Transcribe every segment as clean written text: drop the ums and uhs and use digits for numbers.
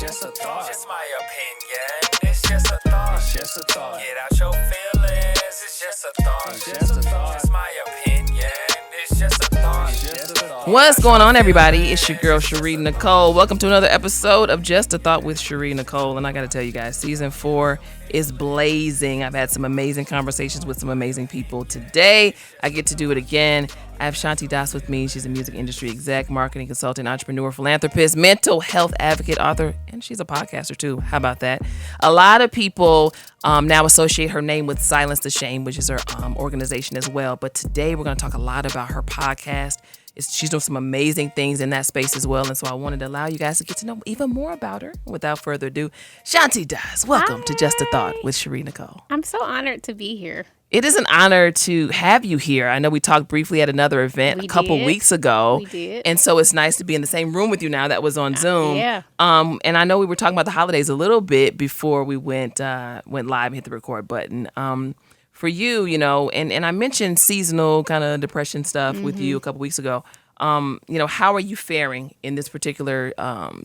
just a thought. It's my opinion. It's just a thought. It's just a thought. Get out your feelings. It's just a thought. It's just a thought. It's my opinion. It's just a thought. It's just a thought. What's going on, everybody? It's your girl, Shari Nycole. Welcome to another episode of Just a Thought with Shari Nycole. And I got to tell you guys, season 4 is blazing. I've had some amazing conversations with some amazing people. Today, I get to do it again. I have Shanti with me. She's a music industry exec, marketing consultant, entrepreneur, philanthropist, mental health advocate, author, and she's a podcaster too. How about that? A lot of people now associate her name with Silence the Shame, which is her organization as well. But today we're going to talk a lot about her podcast. She's doing some amazing things in that space as well. And so I wanted to allow you guys to get to know even more about her. Without further ado, Shanti welcome to Just a Thought with Shari Nycole. I'm so honored to be here. It is an honor to have you here. I know we talked briefly at another event a couple weeks ago. We did. And so it's nice to be in the same room with you now that was on Zoom. Yeah. And I know we were talking about the holidays a little bit before we went live and hit the record button. For you, and I mentioned seasonal kind of depression stuff with you a couple weeks ago. How are you faring in this particular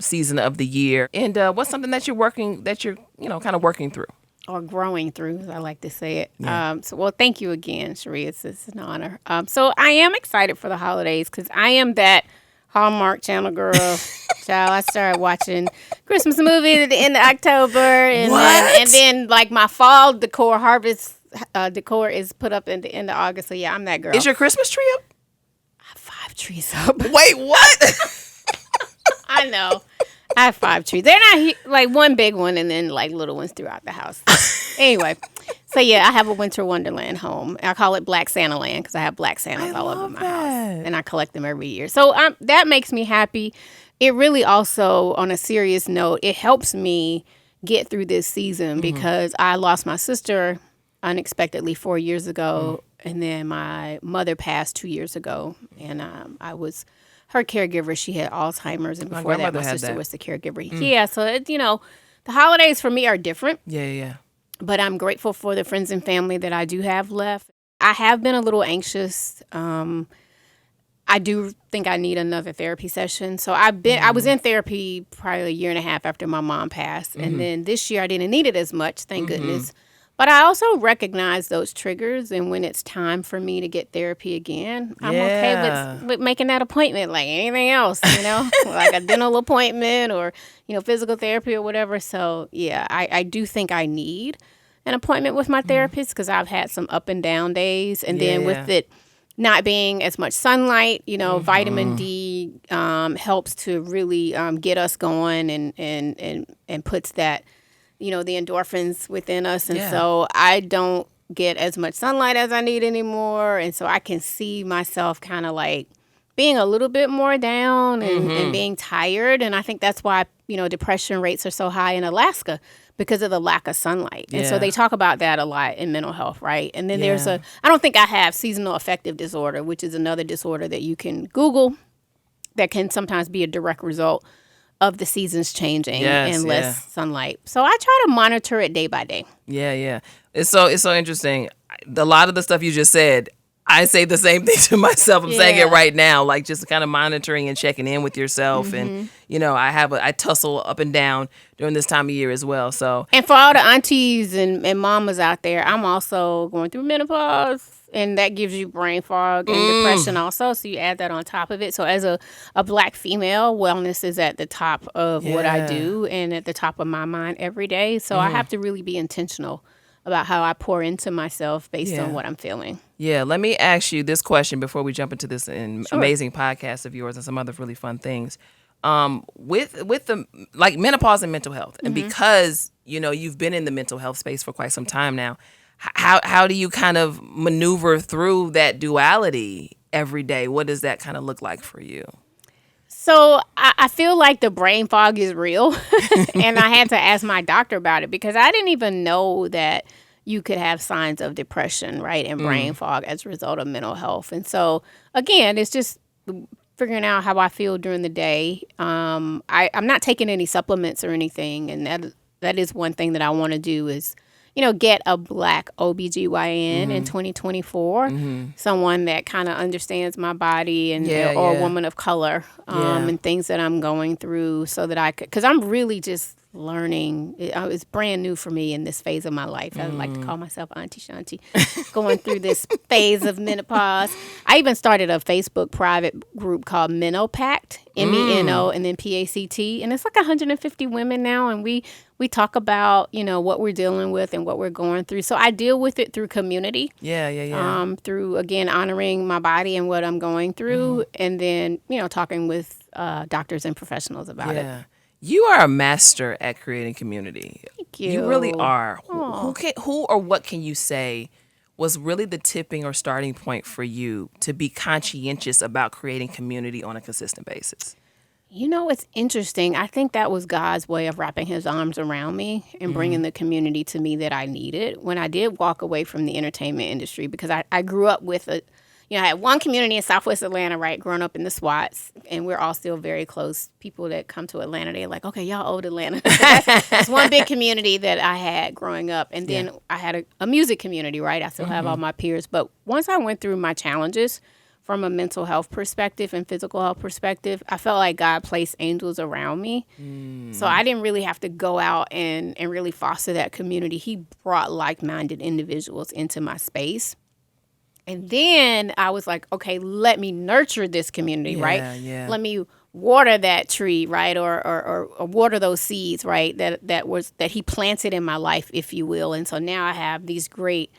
season of the year? And what's something that you're kind of working through? Or growing through, as I like to say it. Yeah. Thank you again, Shari. It's an honor. So I am excited for the holidays because I am that Hallmark Channel girl. Child, I started watching Christmas movies at the end of October. And then like my fall decor, harvest decor is put up at the end of August. So yeah, I'm that girl. Is your Christmas tree up? I have 5 trees up. Wait, what? I know. I have 5 trees. They're not like one big one and then like little ones throughout the house. Anyway, so yeah, I have a winter wonderland home. I call it Black Santa Land because I have black Santas all over my house, and I collect them every year. So that makes me happy. It really also, on a serious note, it helps me get through this season because I lost my sister unexpectedly 4 years ago, and then my mother passed 2 years ago, and I was her caregiver. She had Alzheimer's, and before that, my sister was the caregiver. Yeah, so the holidays for me are different. Yeah. But I'm grateful for the friends and family that I do have left. I have been a little anxious. I do think I need another therapy session. So I was in therapy probably 1.5 years after my mom passed, and then this year I didn't need it as much, thank goodness. But I also recognize those triggers, and when it's time for me to get therapy again, I'm okay with making that appointment like anything else, like a dental appointment or, physical therapy or whatever. So, yeah, I do think I need an appointment with my therapist because I've had some up and down days. And then with it not being as much sunlight, vitamin D helps to really get us going and puts that, the endorphins within us. And so I don't get as much sunlight as I need anymore. And so I can see myself kind of like being a little bit more down and being tired. And I think that's why, depression rates are so high in Alaska because of the lack of sunlight. And so they talk about that a lot in mental health, right? And then there's I don't think I have seasonal affective disorder, which is another disorder that you can Google that can sometimes be a direct result of the seasons changing and less sunlight. So I try to monitor it day by day. Yeah. It's so interesting. A lot of the stuff you just said, I say the same thing to myself. I'm saying it right now, like just kind of monitoring and checking in with yourself. And, I tussle up and down during this time of year as well. So, and for all the aunties and mamas out there, I'm also going through menopause. And that gives you brain fog and depression also. So you add that on top of it. So as a Black female, wellness is at the top of what I do and at the top of my mind every day. So I have to really be intentional about how I pour into myself based on what I'm feeling. Yeah, let me ask you this question before we jump into this amazing podcast of yours and some other really fun things. With the like menopause and mental health, and because you've been in the mental health space for quite some time now, how do you kind of maneuver through that duality every day? What does that kind of look like for you? So I feel like the brain fog is real, and I had to ask my doctor about it because I didn't even know that you could have signs of depression, right, and brain fog as a result of mental health. And so, again, it's just figuring out how I feel during the day. I'm not taking any supplements or anything, and that is one thing that I want to do is get a Black OBGYN in 2024, someone that kind of understands my body or a woman of color and things that I'm going through so that I could, because I'm really just learning. It's brand new for me in this phase of my life. I like to call myself Auntie Shanti, going through this phase of menopause. I even started a Facebook private group called Menopact, MENO, and then PACT, and it's like 150 women now, and we talk about what we're dealing with and what we're going through. So I deal with it through community. Through, again, honoring my body and what I'm going through, and then talking with doctors and professionals about it. You are a master at creating community. Thank you. You really are. Who or what can you say was really the tipping or starting point for you to be conscientious about creating community on a consistent basis? It's interesting. I think that was God's way of wrapping his arms around me and bringing the community to me that I needed when I did walk away from the entertainment industry, because I grew up with I had one community in Southwest Atlanta, right, growing up in the SWATs, and we're all still very close. People that come to Atlanta, they're like, okay, y'all old Atlanta. That's one big community that I had growing up. And then I had a music community, right? I still have all my peers. But once I went through my challenges from a mental health perspective and physical health perspective, I felt like God placed angels around me. So I didn't really have to go out and really foster that community. He brought like-minded individuals into my space. And then I was like, okay, let me nurture this community, right? Let me water that tree, right? Or water those seeds, right? That he planted in my life, if you will. And so now I have these great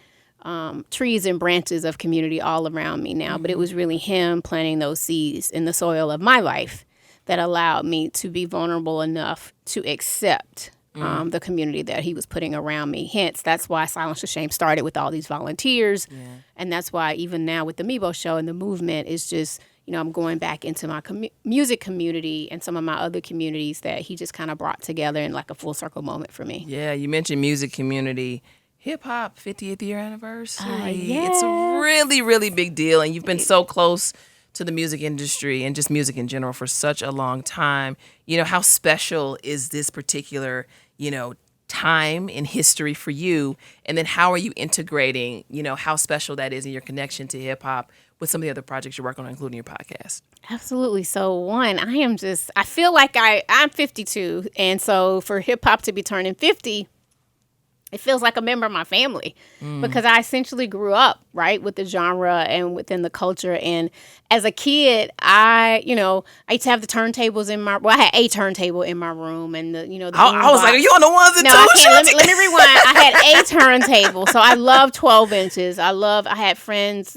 trees and branches of community all around me now. But it was really him planting those seeds in the soil of my life that allowed me to be vulnerable enough to accept the community that he was putting around me. Hence, that's why Silence the Shame started with all these volunteers. And that's why even now with the Mibo Show and the movement is just, I'm going back into my music community and some of my other communities that he just kind of brought together in like a full circle moment for me. Yeah, you mentioned music community. Hip hop 50th year anniversary. It's a really, really big deal. And you've been so close to the music industry and just music in general for such a long time. How special is this particular time in history for you? And then how are you integrating, how special that is in your connection to hip hop with some of the other projects you're working on, including your podcast? Absolutely. So one, I feel like I'm 52. And so for hip hop to be turning 50, it feels like a member of my family because I essentially grew up, right, with the genre and within the culture. And as a kid, I used to have the turntables I had a turntable in my room and I was like, are you on the ones and twos? No, I can't. Let me rewind. I had a turntable. So I love 12 inches. I had friends,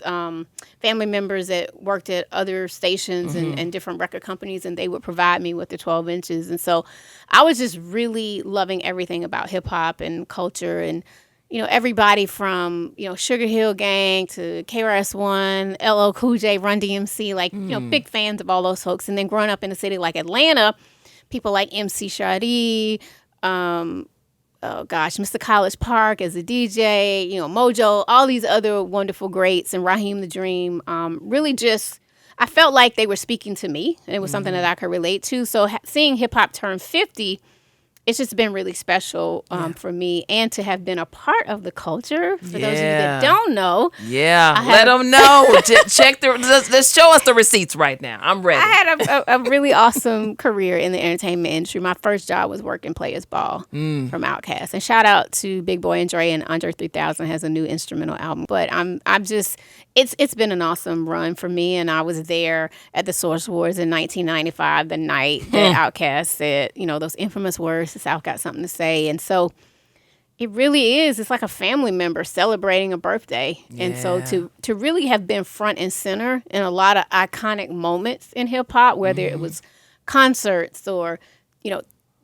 family members that worked at other stations and different record companies, and they would provide me with the 12 inches. And so I was just really loving everything about hip hop and culture and, everybody from, Sugar Hill Gang to KRS-One, LL Cool J, Run DMC, big fans of all those folks. And then growing up in a city like Atlanta, people like MC Shari, Mr. College Park as a DJ, Mojo, all these other wonderful greats, and Raheem the Dream, really just, I felt like they were speaking to me, and it was something that I could relate to. So seeing hip hop turn 50, it's just been really special for me, and to have been a part of the culture. For those of you that don't know. Let them know. Let's show us the receipts right now. I'm ready. I had a really awesome career in the entertainment industry. My first job was working Players Ball from Outkast. And shout out to Big Boy and Dre, and Andre 3000 has a new instrumental album. But it's been an awesome run for me, and I was there at the Source Awards in 1995, the night that Outkast said, those infamous words, the South got something to say. And so it really is. It's like a family member celebrating a birthday. Yeah. And so to really have been front and center in a lot of iconic moments in hip hop, whether it was concerts or,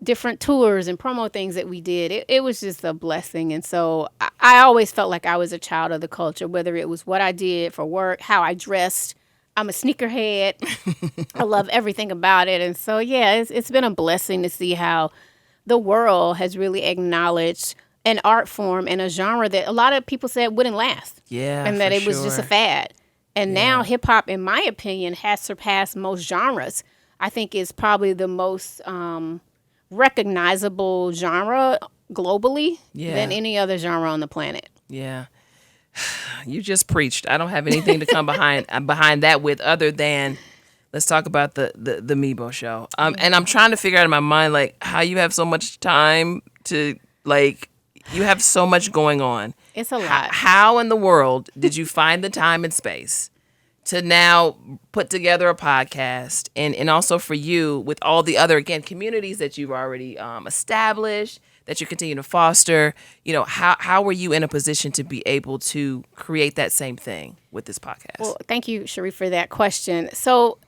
different tours and promo things that we did, it was just a blessing. And so I always felt like I was a child of the culture, whether it was what I did for work, how I dressed. I'm a sneakerhead. I love everything about it. And so, it's been a blessing to see how the world has really acknowledged an art form and a genre that a lot of people said wouldn't last. Yeah, and that it was just a fad. And now hip hop, in my opinion, has surpassed most genres. I think it's probably the most recognizable genre globally Yeah. than any other genre on the planet. Yeah. You just preached. I don't have anything to come behind that with other than let's talk about the Mibo Show. And I'm trying to figure out in my mind like how you have so much time to like you have so much going on. It's a lot. How in the world did you find the time and space to now put together a podcast and also for you with all the other, again, communities that you've already established, that you continue to foster, how were you in a position to be able to create that same thing with this podcast? Well, thank you, Shari, for that question. So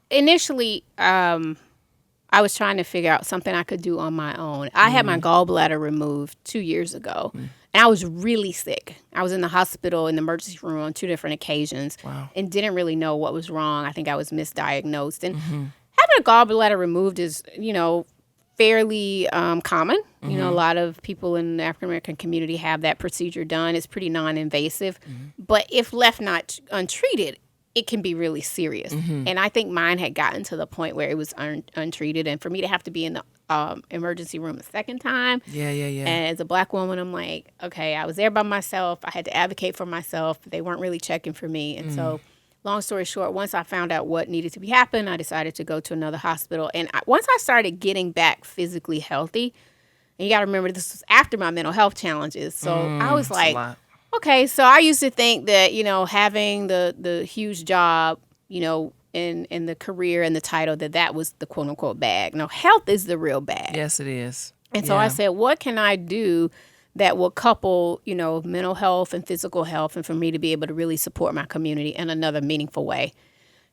initially, I was trying to figure out something I could do on my own. I had my gallbladder removed 2 years ago, and I was really sick. I was in the hospital in the emergency room on 2 different occasions and didn't really know what was wrong. I think I was misdiagnosed. And having a gallbladder removed is, fairly common. A lot of people in the African-American community have that procedure done. It's pretty non-invasive. But if left not untreated, it can be really serious. And I think mine had gotten to the point where it was untreated. And for me to have to be in the emergency room a second time. Yeah. And as a Black woman, I'm like, okay, I was there by myself. I had to advocate for myself. They weren't really checking for me. And so long story short, once I found out what needed to be happened, I decided to go to another hospital. And once I started getting back physically healthy, and you got to remember this was after my mental health challenges. So I was like, okay, so I used to think that, having the huge job, in the career and the title, that was the quote unquote bag. No, health is the real bag. Yes, it is. And so I said, what can I do that will couple, mental health and physical health, and for me to be able to really support my community in another meaningful way.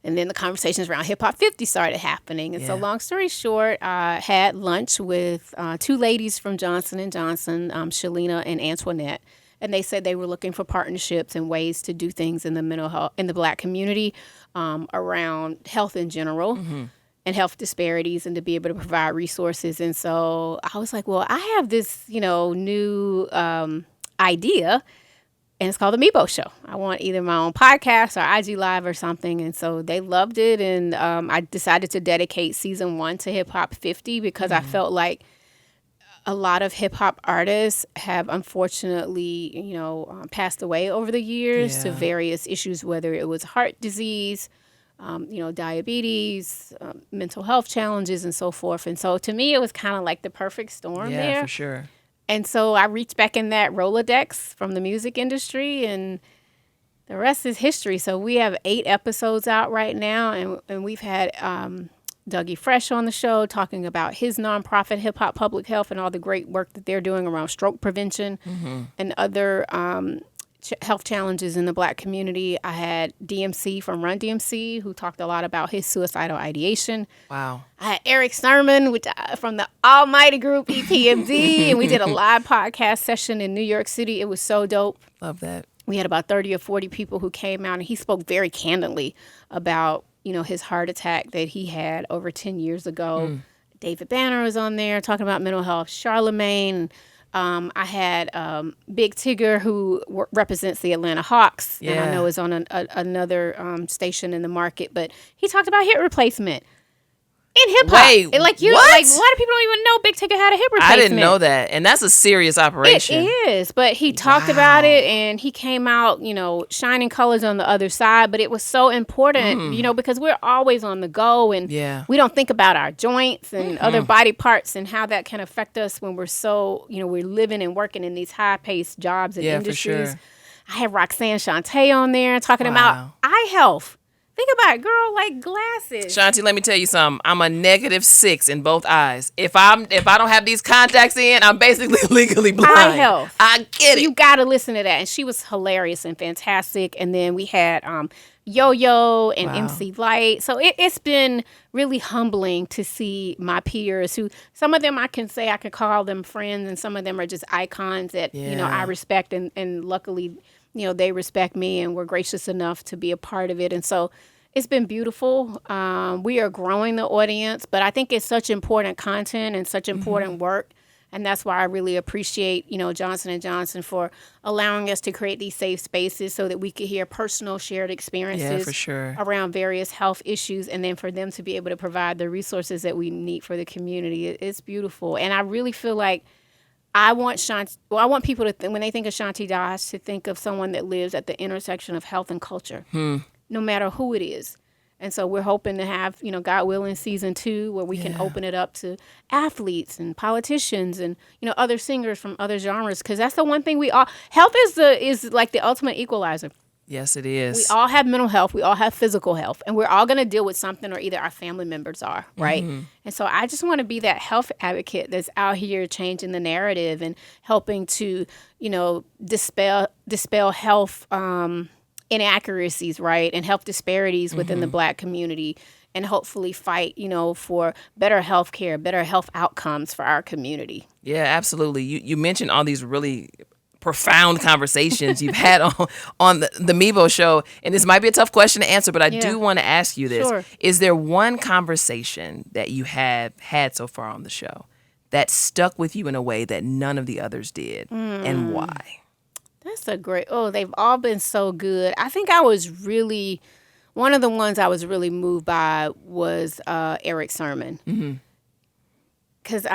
And then the conversations around Hip Hop 50 started happening. And so long story short, I had lunch with 2 ladies from Johnson & Johnson, Shalina and Antoinette. And they said they were looking for partnerships and ways to do things in the mental health, in the Black community, around health in general. And health disparities, and to be able to provide resources. And so I was like, well, I have this, new idea, and it's called the Mibo Show. I want either my own podcast or IG Live or something. And so they loved it. And I decided to dedicate season 1 to Hip Hop 50 because I felt like a lot of hip hop artists have unfortunately, passed away over the years to various issues, whether it was heart disease, diabetes, mental health challenges, and so forth. And so to me, it was kind of like the perfect storm there. Yeah, for sure. And so I reached back in that Rolodex from the music industry, and the rest is history. So we have 8 episodes out right now, and we've had Dougie Fresh on the show talking about his nonprofit, Hip Hop Public Health, and all the great work that they're doing around stroke prevention and other health challenges in the Black community. I had DMC from Run DMC, who talked a lot about his suicidal ideation. Wow. I had Eric Sermon from the almighty group EPMD, and we did a live podcast session in New York City. It was so dope. Love that. We had about 30 or 40 people who came out, and he spoke very candidly about, his heart attack that he had over 10 years ago. David Banner was on there talking about mental health. Charlemagne. I had Big Tigger, who represents the Atlanta Hawks, and I know is on another station in the market, but he talked about hip replacement in hip hop. Wait, what? Like a lot of people don't even know Big Tigger had a hip replacement. I didn't know that, and that's a serious operation. It is, but he talked about it, and he came out, shining colors on the other side. But it was so important, because we're always on the go, and we don't think about our joints and other body parts and how that can affect us when we're so, we're living and working in these high-paced jobs and industries. For sure. I had Roxanne Shante on there talking about eye health. Think about it, girl, like glasses. Shanti, let me tell you something. I'm a -6 in both eyes. If I don't have these contacts in, I'm basically legally blind. Eye health. I get it. You got to listen to that. And she was hilarious and fantastic. And then we had Yo-Yo and MC Light. So it's been really humbling to see my peers who, some of them I can call them friends, and some of them are just icons that, I respect. And luckily, they respect me and were gracious enough to be a part of it. And so it's been beautiful. We are growing the audience, but I think it's such important content and such important work. And that's why I really appreciate, Johnson & Johnson for allowing us to create these safe spaces so that we could hear personal shared experiences for sure. around various health issues, and then for them to be able to provide the resources that we need for the community. It's beautiful. And I really feel like I want Shanti. Well, I want people to when they think of Shanti Das to think of someone that lives at the intersection of health and culture, no matter who it is. And so we're hoping to have, God willing, season 2 where we can open it up to athletes and politicians and other singers from other genres, because that's the one thing health is like the ultimate equalizer. Yes, it is. We all have mental health. We all have physical health. And we're all going to deal with something, or either our family members are, right? And so I just want to be that health advocate that's out here changing the narrative and helping to, dispel health inaccuracies, right? And health disparities within the Black community, and hopefully fight, for better health care, better health outcomes for our community. Yeah, absolutely. You mentioned all these really profound conversations you've had on the Mibo Show, and this might be a tough question to answer, but I do want to ask you this. Sure. Is there one conversation that you have had so far on the show that stuck with you in a way that none of the others did, and why? That's a great, they've all been so good. I think one of the ones I was really moved by was Eric's sermon. Because,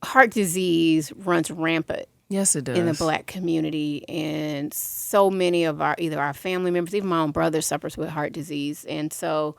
heart disease runs rampant. Yes, it does. In the Black community, and so many of either our family members, even my own brother suffers with heart disease. And so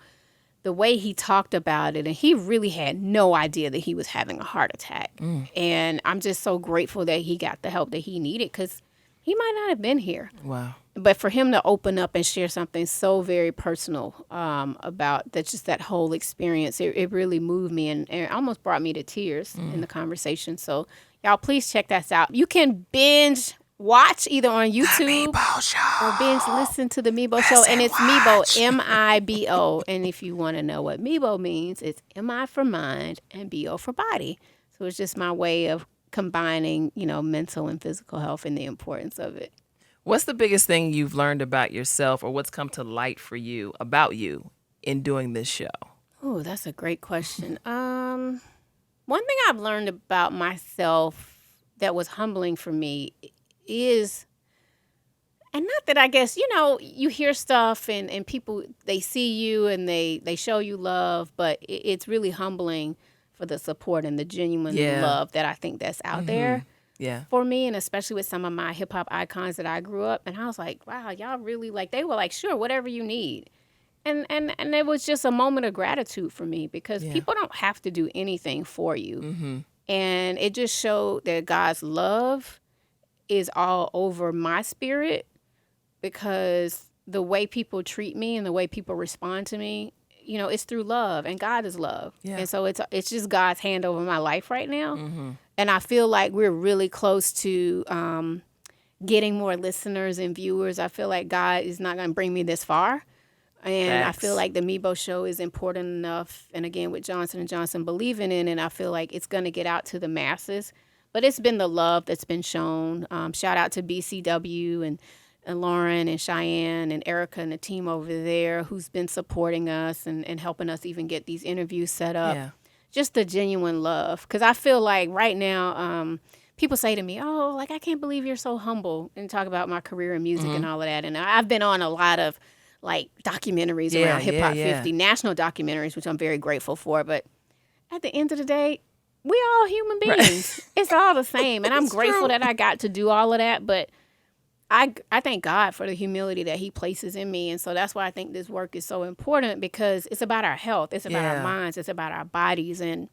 the way he talked about it, and he really had no idea that he was having a heart attack. And I'm just so grateful that he got the help that he needed, because he might not have been here. Wow. But for him to open up and share something so very personal about that, just that whole experience, it really moved me, and it almost brought me to tears in the conversation. So y'all, please check that out. You can binge watch either on YouTube or binge listen to the Mibo Show. And it's Mibo, M-I-B-O. And if you want to know what Mibo means, it's M-I for mind and B-O for body. So it's just my way of combining, mental and physical health and the importance of it. What's the biggest thing you've learned about yourself, or what's come to light for you about you in doing this show? Oh, that's a great question. One thing I've learned about myself that was humbling for me is, and not that I guess, you hear stuff and people, they see you and they show you love, but it's really humbling for the support and the genuine love that I think that's out there for me, and especially with some of my hip hop icons that I grew up. And I was like, wow, y'all really, they were like, sure, whatever you need. And it was just a moment of gratitude for me, because people don't have to do anything for you. And it just showed that God's love is all over my spirit, because the way people treat me and the way people respond to me, it's through love, and God is love. Yeah. And so it's just God's hand over my life right now. And I feel like we're really close to getting more listeners and viewers. I feel like God is not going to bring me this far. And I feel like the Mibo Show is important enough, and again, with Johnson & Johnson believing in it, I feel like it's going to get out to the masses. But it's been the love that's been shown. Shout out to BCW and Lauren and Cheyenne and Erica and the team over there who's been supporting us and helping us even get these interviews set up. Yeah. Just the genuine love. Because I feel like right now, people say to me, I can't believe you're so humble, and talk about my career in music and all of that. And I've been on a lot of documentaries around Hip Hop 50, national documentaries, which I'm very grateful for. But at the end of the day, we all human beings. Right. It's all the same. And I'm grateful that I got to do all of that. But I thank God for the humility that he places in me. And so that's why I think this work is so important, because it's about our health. It's about our minds. It's about our bodies. And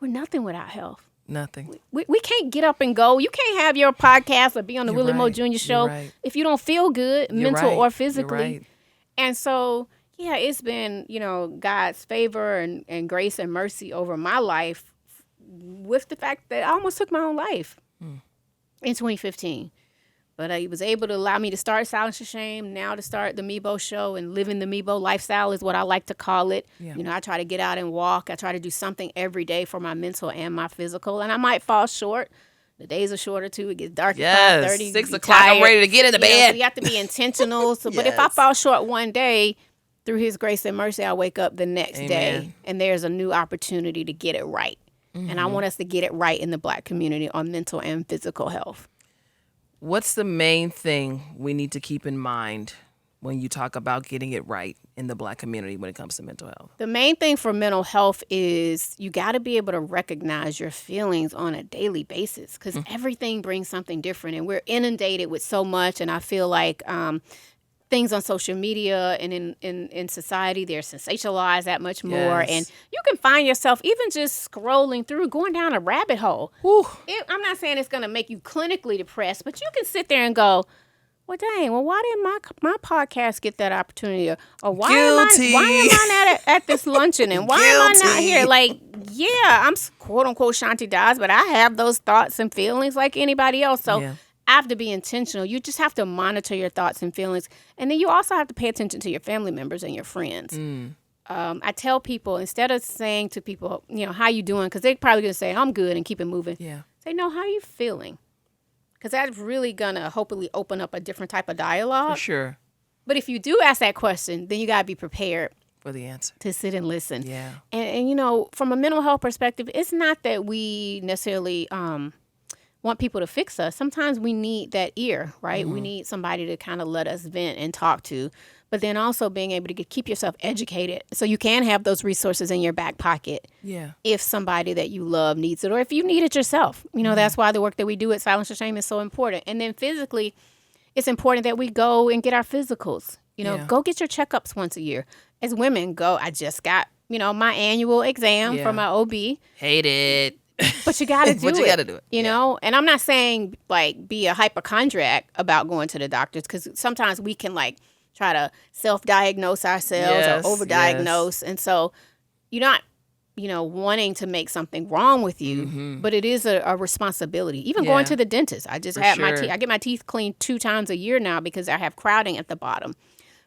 we're nothing without health. Nothing. We can't get up and go. You can't have your podcast or be on the Willie Moe Jr. Show if you don't feel good, mental or physically. And so, it's been, God's favor and grace and mercy over my life, with the fact that I almost took my own life in 2015. But he was able to allow me to start Silence Your Shame, now to start the Mibo Show, and living the Mibo lifestyle is what I like to call it. Yeah. I try to get out and walk. I try to do something every day for my mental and my physical. And I might fall short. The days are shorter, too. It gets dark at 5:30. 6 o'clock, I'm ready to get in the bed. So you have to be intentional. But if I fall short one day, through his grace and mercy, I wake up the next day, and there's a new opportunity to get it right. And I want us to get it right in the Black community on mental and physical health. What's the main thing we need to keep in mind when you talk about getting it right in the Black community when it comes to mental health? The main thing for mental health is you got to be able to recognize your feelings on a daily basis, because everything brings something different, and we're inundated with so much. And I feel like things on social media and in society, they're sensationalized that much more. Yes. And you can find yourself even just scrolling through, going down a rabbit hole. I'm not saying it's going to make you clinically depressed, but you can sit there and go, well, dang, well, why didn't my podcast get that opportunity? Or why am I not at this luncheon? And why am I not here? Like, yeah, I'm quote unquote Shanti Dawes, but I have those thoughts and feelings like anybody else. So I have to be intentional. You just have to monitor your thoughts and feelings. And then you also have to pay attention to your family members and your friends. I tell people, instead of saying to people, how you doing? Because they're probably going to say, I'm good, and keep it moving. Yeah. Say, no, how are you feeling? Because that's really going to hopefully open up a different type of dialogue. For sure. But if you do ask that question, then you got to be prepared for the answer, to sit and listen. Yeah. And from a mental health perspective, it's not that we necessarily want people to fix us. Sometimes we need that ear, right? We need somebody to kind of let us vent and talk to. But then also being able to keep yourself educated so you can have those resources in your back pocket. Yeah. If somebody that you love needs it, or if you need it yourself. That's why the work that we do at Silence or Shame is so important. And then physically, it's important that we go and get our physicals. Go get your checkups once a year. As women, I just got, my annual exam from my OB. Hate it. But you got to do it. But you got to do it. You know? And I'm not saying, be a hypochondriac about going to the doctors, because sometimes we can, try to self-diagnose ourselves or overdiagnose. And so you're not, wanting to make something wrong with you, but it is a responsibility. Even going to the dentist. I just had my teeth. I get my teeth cleaned 2 times a year now because I have crowding at the bottom.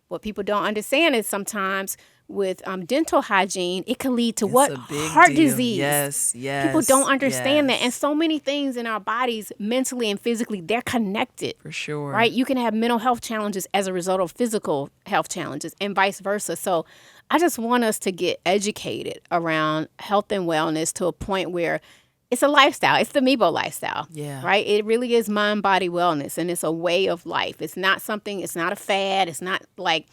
What people don't understand is sometimes with dental hygiene, it can lead to heart disease. Yes. People don't understand that. And so many things in our bodies, mentally and physically, they're connected. For sure. Right? You can have mental health challenges as a result of physical health challenges and vice versa. So I just want us to get educated around health and wellness to a point where it's a lifestyle. It's the Mibo lifestyle. Yeah. Right? It really is mind, body wellness, and it's a way of life. It's not a fad. It's not like,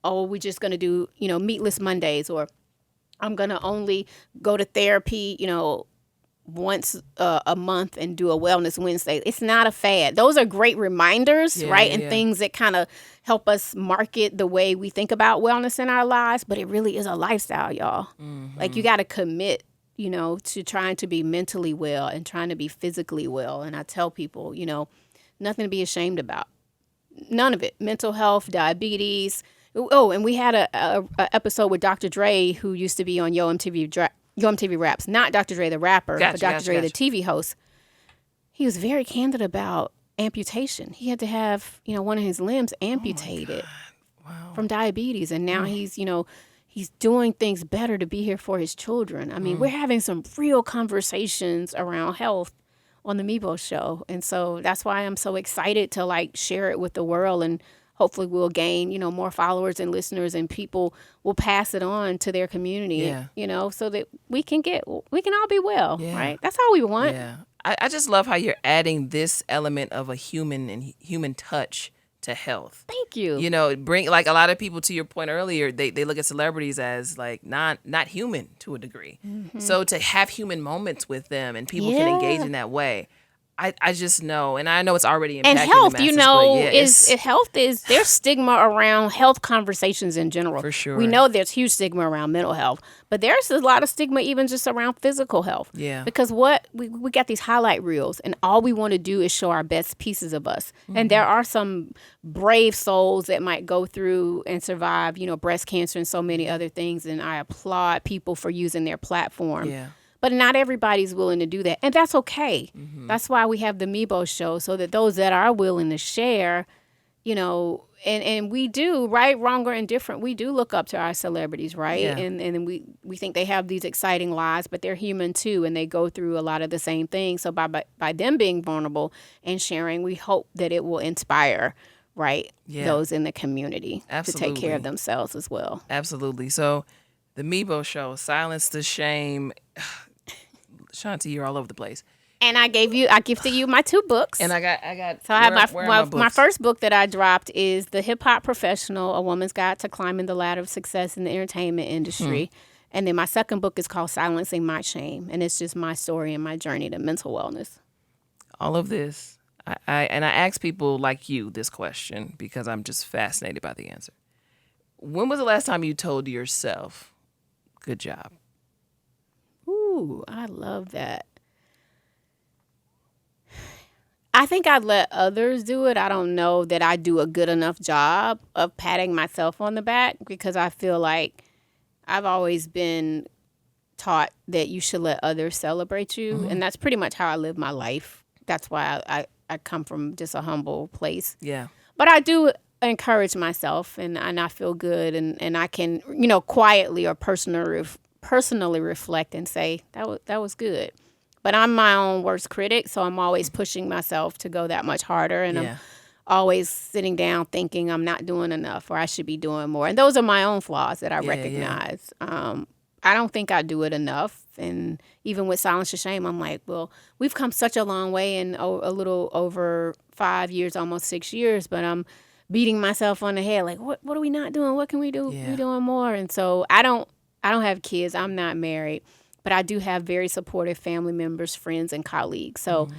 oh, we're just going to do, meatless Mondays, or I'm going to only go to therapy, once a month and do a wellness Wednesday. It's not a fad. Those are great reminders, right? And things that kind of help us market the way we think about wellness in our lives. But it really is a lifestyle, y'all. Like, you got to commit, to trying to be mentally well and trying to be physically well. And I tell people, nothing to be ashamed about. None of it. Mental health, diabetes. Oh, and we had a episode with Dr. Dre, who used to be on Yo MTV Raps. Not Dr. Dre the rapper, but Dr. Dre the TV host. He was very candid about amputation. He had to have, one of his limbs amputated from diabetes. And now he's doing things better to be here for his children. I mean, we're having some real conversations around health on the Mibo Show. And so that's why I'm so excited to share it with the world, and hopefully we'll gain, more followers and listeners, and people will pass it on to their community, so that we can all be well, right? That's all we want. Yeah. I just love how you're adding this element of a human touch to health. Thank you. Bring, a lot of people, to your point earlier, they look at celebrities as not human to a degree. So to have human moments with them and people can engage in that way. I just know, and I know it's already impacting and health, the masses, there's stigma around health conversations in general. For sure. We know there's huge stigma around mental health, but there's a lot of stigma even just around physical health. Yeah. Because we got these highlight reels, and all we want to do is show our best pieces of us. And there are some brave souls that might go through and survive, breast cancer and so many other things, and I applaud people for using their platform. Yeah. But not everybody's willing to do that. And that's okay. That's why we have the Mibo Show, so that those that are willing to share, and we do, right, wrong, or indifferent, we do look up to our celebrities, right? Yeah. And we think they have these exciting lives, but they're human too, and they go through a lot of the same things. So by them being vulnerable and sharing, we hope that it will inspire, right, those in the community to take care of themselves as well. Absolutely. So the Mibo Show, Silence the Shame. Shanti, you're all over the place. And I gifted you my 2 books. And I got. So I have my books? first book that I dropped is The Hip Hop Professional: A Woman's Guide to Climbing the Ladder of Success in the Entertainment Industry. And then my second book is called Silencing My Shame, and it's just my story and my journey to mental wellness. All of this, I ask people like you this question because I'm just fascinated by the answer. When was the last time you told yourself, "Good job"? Ooh, I love that. I think I'd let others do it. I don't know that I do a good enough job of patting myself on the back because I feel like I've always been taught that you should let others celebrate you. And that's pretty much how I live my life. That's why I come from just a humble place. Yeah. But I do encourage myself and I feel good and I can, quietly or personally reflect and say, that was good. But I'm my own worst critic, so I'm always pushing myself to go that much harder. And I'm always sitting down thinking I'm not doing enough or I should be doing more. And those are my own flaws that I recognize. I don't think I do it enough. And even with Silence the Shame, I'm like, well, we've come such a long way in a little over 5 years, almost 6 years. But I'm beating myself on the head like, what are we not doing? What can we do? We're doing more. And so I don't have kids. I'm not married. But I do have very supportive family members, friends, and colleagues. So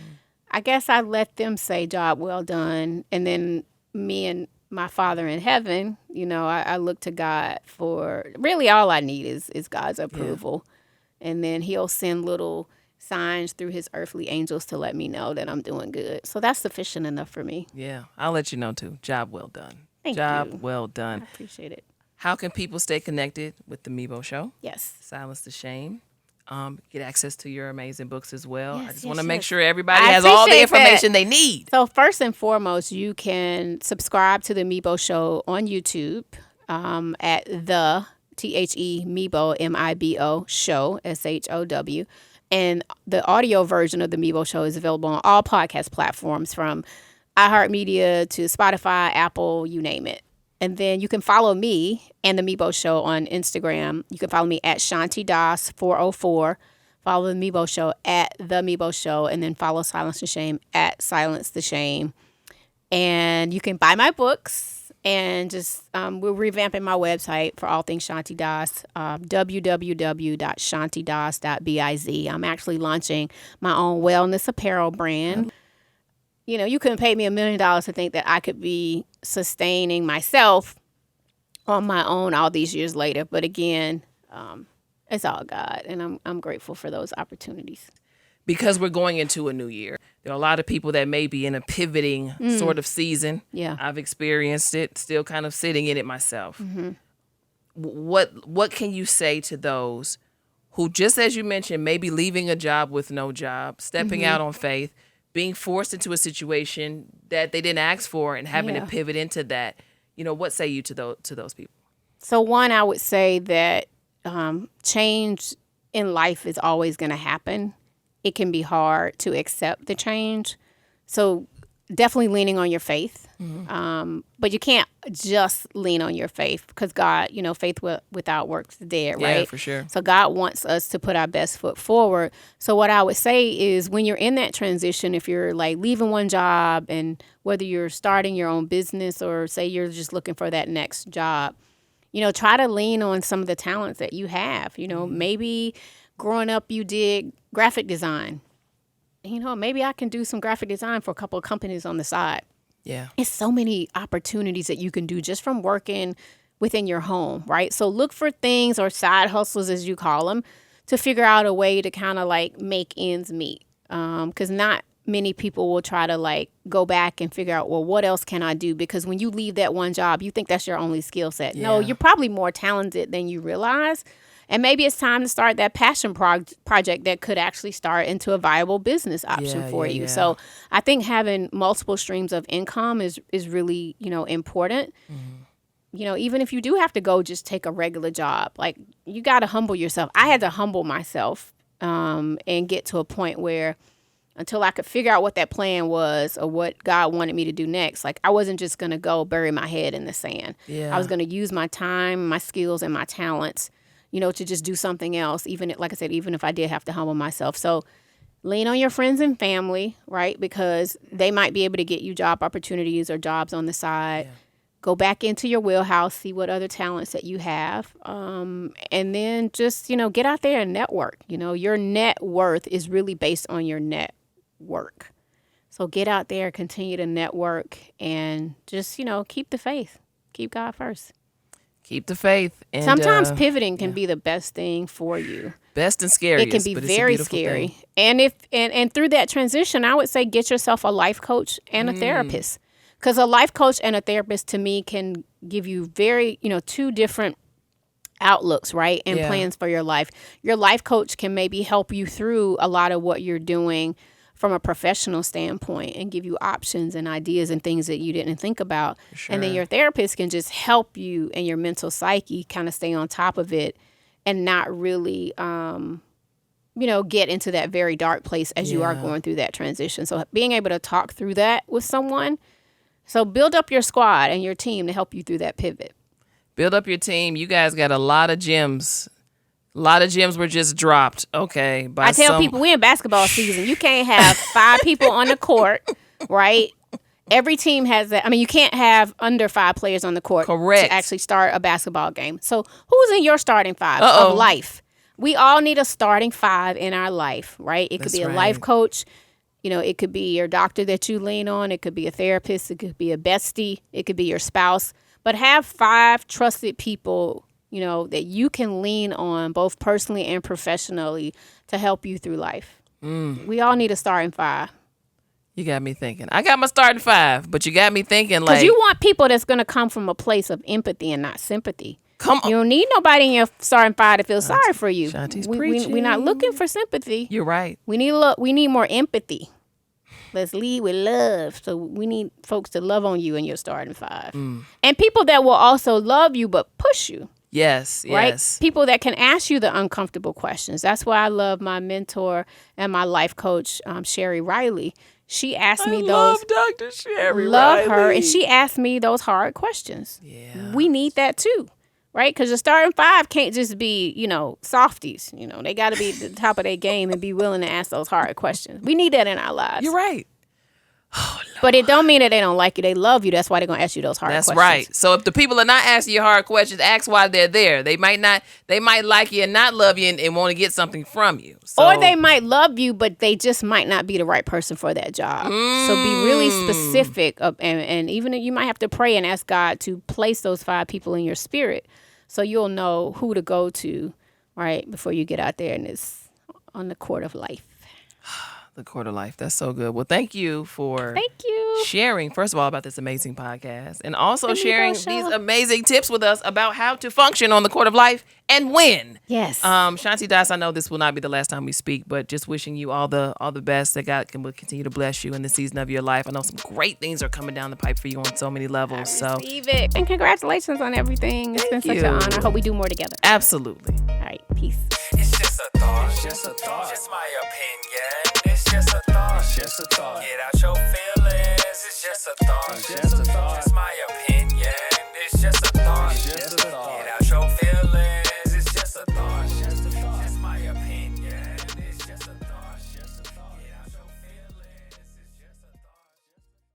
I guess I let them say, job well done. And then me and my Father in heaven, I look to God for really all I need is God's approval. Yeah. And then he'll send little signs through his earthly angels to let me know that I'm doing good. So that's sufficient enough for me. Yeah, I'll let you know too. Job well done. Thank Job you. well done. I appreciate it. How can people stay connected with the Mibo Show? Yes. Silence the Shame. Get access to your amazing books as well. Yes, I just want to yes. make sure everybody has all the information they need. So first and foremost, you can subscribe to the Mibo Show on YouTube at the Mibo Mibo Show SHOW, and the audio version of the Mibo Show is available on all podcast platforms from iHeartMedia to Spotify, Apple, you name it. And then you can follow me and the Mibo Show on Instagram. You can follow me at Shanti Das 404. Follow the Mibo Show at the Mibo Show, and then follow Silence the Shame at Silence the Shame. And you can buy my books, and just we're revamping my website for all things Shanti Das, www.shantidas.biz. I'm actually launching my own wellness apparel brand. You couldn't pay me $1 million to think that I could be sustaining myself on my own all these years later. But again, it's all God, and I'm grateful for those opportunities. Because we're going into a new year. There are a lot of people that may be in a pivoting sort of season. Yeah. I've experienced it, still kind of sitting in it myself. What can you say to those who, just as you mentioned, may be leaving a job with no job, stepping out on faith, being forced into a situation that they didn't ask for and having to pivot into that? What say you to those people? So one, I would say that change in life is always going to happen. It can be hard to accept the change. So definitely leaning on your faith. But you can't just lean on your faith because God, faith without works is dead, right? Yeah, for sure. So God wants us to put our best foot forward. So what I would say is when you're in that transition, if you're like leaving one job and whether you're starting your own business or say you're just looking for that next job, try to lean on some of the talents that you have. Maybe growing up you did graphic design. Maybe I can do some graphic design for a couple of companies on the side. Yeah. It's so many opportunities that you can do just from working within your home, right? So look for things or side hustles, as you call them, to figure out a way to kind of like make ends meet. Because not many people will try to like go back and figure out, well, what else can I do? Because when you leave that one job, you think that's your only skill set. No, you're probably more talented than you realize. And maybe it's time to start that passion project that could actually start into a viable business option for you. So I think having multiple streams of income is really, important. Even if you do have to go just take a regular job, like you got to humble yourself. I had to humble myself and get to a point where until I could figure out what that plan was or what God wanted me to do next, like I wasn't just going to go bury my head in the sand. I was going to use my time, my skills, and my talents to just do something else, even, like I said, even if I did have to humble myself. So Lean on your friends and family, right? Because they might be able to get you job opportunities or jobs on the side. Yeah. Go back into your wheelhouse, see what other talents that you have. And then just, get out there and network. Your net worth is really based on your network. So get out there, continue to network, and just, keep the faith. Keep God first. Keep the faith. And sometimes pivoting can be the best thing for you. Best and scariest. It can be very scary. Thing. And through that transition, I would say get yourself a life coach and a therapist. Because a life coach and a therapist, to me, can give you very, two different outlooks, right? And plans for your life. Your life coach can maybe help you through a lot of what you're doing from a professional standpoint and give you options and ideas and things that you didn't think about. Sure. And then your therapist can just help you and your mental psyche kind of stay on top of it and not really, get into that very dark place as you are going through that transition. So being able to talk through that with someone. So build up your squad and your team to help you through that pivot. Build up your team. You guys got a lot of gems. A lot of gems were just dropped. Okay. I tell people we're in basketball season. You can't have 5 people on the court, right? Every team has that. I mean, you can't have under 5 players on the court Correct. to actually start a basketball game. So who's in your starting 5 of life? We all need a starting 5 in our life, right? It could be a life coach. It could be your doctor that you lean on. It could be a therapist. It could be a bestie. It could be your spouse. But have 5 trusted people, that you can lean on both personally and professionally to help you through life. We all need a starting 5. You got me thinking. I got my starting 5, but you got me thinking like... Because you want people that's going to come from a place of empathy and not sympathy. Come on. You don't need nobody in your starting 5 to feel sorry for you. Shanti's preaching. We're not looking for sympathy. You're right. We need more empathy. Let's lead with love. So we need folks to love on you in your starting 5. And people that will also love you but push you. Yes, right? yes. People that can ask you the uncomfortable questions. That's why I love my mentor and my life coach, Shari Nycole. She asked me those. Love Dr. Shari Love Nycole. her. And she asked me those hard questions. Yeah. We need that too. Right? Because the starting 5 can't just be, softies. They got to be at the top of their game and be willing to ask those hard questions. We need that in our lives. You're right. Oh, but it don't mean that they don't like you. They love you. That's why they're going to ask you those hard questions. That's right. So if the people are not asking you hard questions, ask why they're there. They might like you and not love you and want to get something from you. So. Or they might love you, but they just might not be the right person for that job. So be really specific. And even you might have to pray and ask God to place those 5 people in your spirit so you'll know who to go to, right, before you get out there and it's on the court of life. The Court of Life. That's so good. Well, thank you for sharing, first of all, about this amazing podcast and also sharing these amazing tips with us about how to function on the Court of Life and win. Yes. Shanti Das, I know this will not be the last time we speak, but just wishing you all the best, that God will continue to bless you in the season of your life. I know some great things are coming down the pipe for you on so many levels. I receive it. And congratulations on everything. It's been such an honor. I hope we do more together. Absolutely. All right. Peace. It's just a thought. It's just a thought. Just my opinion. It's just a thought. It's just a thought. Get out your feelings. It's just a thought. It's just a